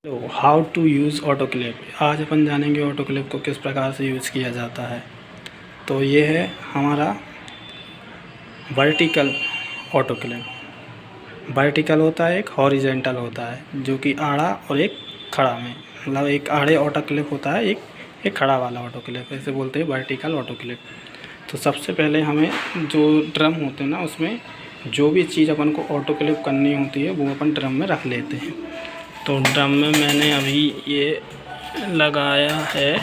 तो how to use auto clip. आज अपन जानेंगे ऑटो क्लिप को किस प्रकार से यूज़ किया जाता है। तो ये है हमारा वर्टिकल ऑटो क्लिप। वर्टिकल होता है, एक हॉरिजेंटल होता है, जो कि आड़ा और एक खड़ा में, मतलब एक आड़े ऑटो क्लिप होता है, एक खड़ा वाला ऑटो क्लिप, ऐसे बोलते हैं वर्टिकल ऑटो क्लिप। तो सबसे पहले हमें जो ड्रम होते हैं ना, उसमें जो भी चीज़ अपन को ऑटो क्लिप करनी होती है वो अपन ड्रम में रख लेते हैं। तो ड्रम में मैंने अभी ये लगाया है,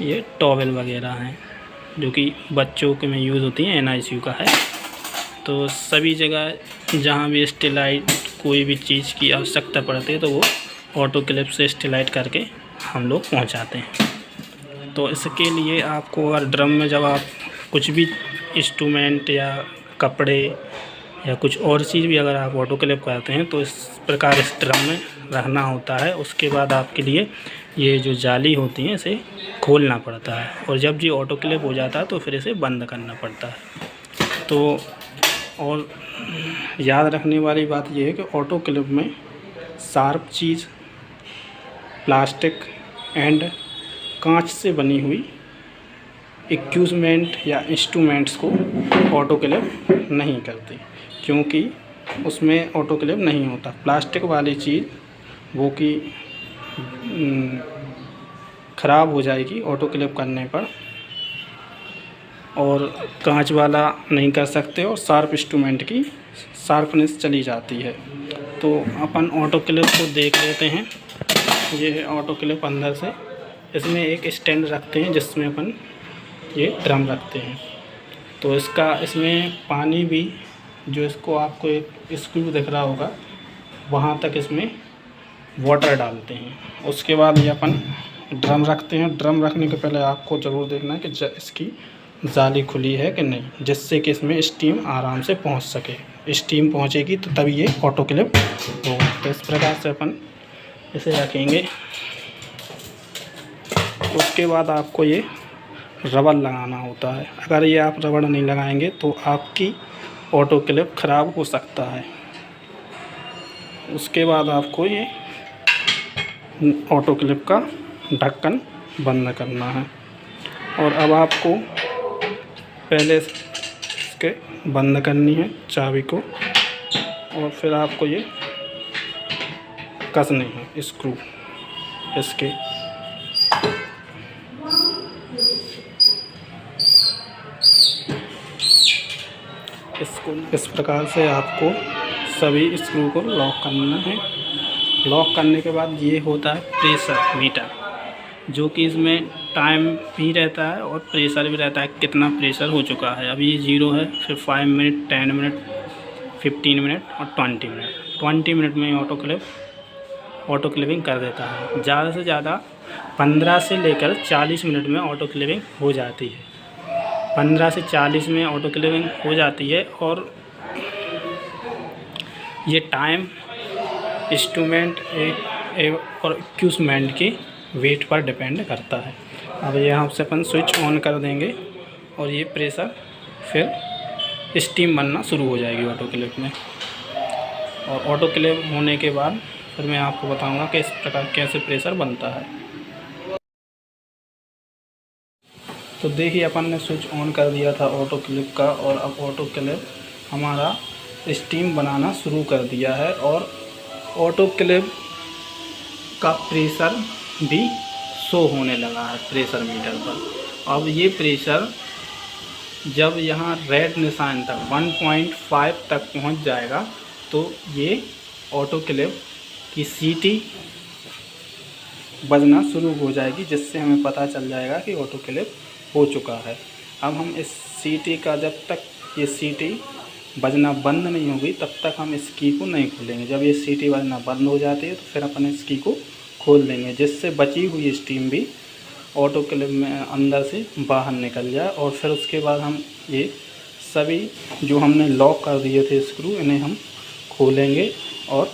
ये टॉवेल वगैरह हैं जो कि बच्चों के में यूज़ होती हैं, NICU का है। तो सभी जगह जहाँ भी स्टेलाइट कोई भी चीज़ की आवश्यकता पड़ती है तो वो ऑटो क्लिप से स्टेलाइट करके हम लोग पहुँचाते हैं। तो इसके लिए आपको अगर ड्रम में जब आप कुछ भी इंस्ट्रूमेंट या कपड़े या कुछ और चीज़ भी अगर आप ऑटो क्लिप करते हैं तो इस प्रकार इस ड्रम में रखना होता है। उसके बाद आपके लिए ये जो जाली होती है इसे खोलना पड़ता है, और जब ये ऑटो क्लिप हो जाता है तो फिर इसे बंद करना पड़ता है। तो और याद रखने वाली बात यह है कि ऑटो क्लिप में शार्प चीज़, प्लास्टिक एंड कांच से बनी हुई इक्विपमेंट या इंस्ट्रूमेंट्स को ऑटो क्लिप नहीं करती, क्योंकि उसमें ऑटो क्लिप नहीं होता। प्लास्टिक वाली चीज़ वो कि ख़राब हो जाएगी ऑटो क्लिप करने पर, और कांच वाला नहीं कर सकते, और शार्प इंस्ट्रूमेंट की शार्पनेस चली जाती है। तो अपन ऑटो क्लिप को देख लेते हैं। ये है ऑटो क्लिप अंदर से। इसमें एक स्टैंड रखते हैं जिसमें अपन ये ड्रम रखते हैं। तो इसमें पानी भी, जो इसको आपको एक स्क्रू दिख रहा होगा, वहाँ तक इसमें वाटर डालते हैं। उसके बाद ये अपन ड्रम रखते हैं। ड्रम रखने के पहले आपको ज़रूर देखना है कि इसकी जाली खुली है कि नहीं, जिससे कि इसमें स्टीम आराम से पहुंच सके। स्टीम पहुंचेगी तो तभी ये ऑटो क्लिप होगा। तो इस प्रकार से अपन इसे रखेंगे। उसके बाद आपको ये रबड़ लगाना होता है। अगर ये आप रबड़ नहीं लगाएंगे तो आपकी ऑटो क्लिप ख़राब हो सकता है। उसके बाद आपको ये ऑटो क्लिप का ढक्कन बंद करना है। और अब आपको पहले इसके बंद करनी है चाबी को, और फिर आपको ये कसने हैं स्क्रू इसके। इसको इस प्रकार से आपको सभी स्क्रू को लॉक करना है। लॉक करने के बाद ये होता है प्रेशर मीटर, जो कि इसमें टाइम भी रहता है और प्रेशर भी रहता है, कितना प्रेशर हो चुका है। अभी ये 0 है, फिर 5 मिनट, 10 मिनट, 15 मिनट और 20 मिनट। 20 मिनट में ऑटो क्लिपिंग कर देता है। ज़्यादा से ज़्यादा 15 से लेकर 40 मिनट में ऑटो क्लिपिंग हो जाती है। 15 से 40 में ऑटो क्लिपिंग हो जाती है। और ये टाइम इंस्ट्रूमेंट और इक्विपमेंट के वेट पर डिपेंड करता है। अब यहाँ से अपन स्विच ऑन कर देंगे और ये प्रेशर फिर स्टीम बनना शुरू हो जाएगी ऑटो क्लिप में। और ऑटो क्लिप होने के बाद फिर मैं आपको बताऊंगा कि इस प्रकार कैसे प्रेशर बनता है। तो देखिए, अपन ने स्विच ऑन कर दिया था ऑटो क्लिप का, और अब ऑटो क्लिप हमारा स्टीम बनाना शुरू कर दिया है। और ऑटो क्लिप का प्रेशर भी शो होने लगा है प्रेशर मीटर पर। अब ये प्रेशर जब यहाँ रेड निशान तक 1.5 तक पहुँच जाएगा तो ये ऑटो क्लिप की सीटी बजना शुरू हो जाएगी, जिससे हमें पता चल जाएगा कि ऑटो क्लिप हो चुका है। अब हम इस सीटी का, जब तक ये सीटी बजना बंद नहीं होगी तब तक हम इस की को नहीं खोलेंगे। जब ये सीटी बजना बंद हो जाती है तो फिर अपन इस की को खोल देंगे, जिससे बची हुई स्टीम भी ऑटो क्लिप में अंदर से बाहर निकल जाए। और फिर उसके बाद हम ये सभी जो हमने लॉक कर दिए थे स्क्रू, इन्हें हम खोलेंगे और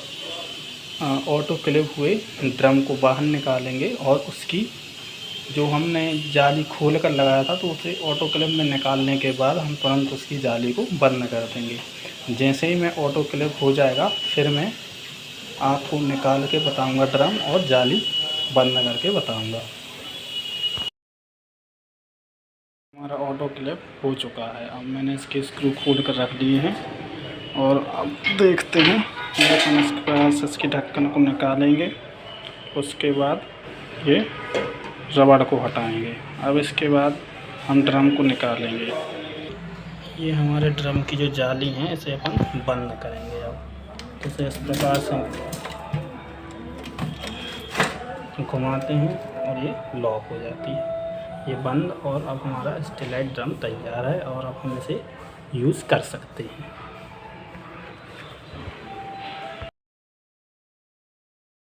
ऑटो क्लिप हुए ड्रम को बाहर निकालेंगे और उसकी जो हमने जाली खोल कर लगाया था तो उसे ऑटो क्लिप में निकालने के बाद हम तुरंत उसकी जाली को बंद कर देंगे। जैसे ही मैं ऑटो क्लिप हो जाएगा फिर मैं आपको निकाल के बताऊंगा ड्रम और जाली बंद करके बताऊंगा। हमारा ऑटो क्लिप हो चुका है। अब मैंने इसके स्क्रू खोल कर रख दिए हैं और अब देखते हैं। हम इसके पास इसकी ढक्कन को निकालेंगे, उसके बाद ये रबड़ को हटाएंगे। अब इसके बाद हम ड्रम को निकालेंगे। ये हमारे ड्रम की जो जाली है इसे अपन बंद करेंगे। अब इसे इस प्रकार से घुमाते हैं और ये लॉक हो जाती है, ये बंद। और अब हमारा स्टेलाइट ड्रम तैयार है और अब हम इसे यूज़ कर सकते हैं।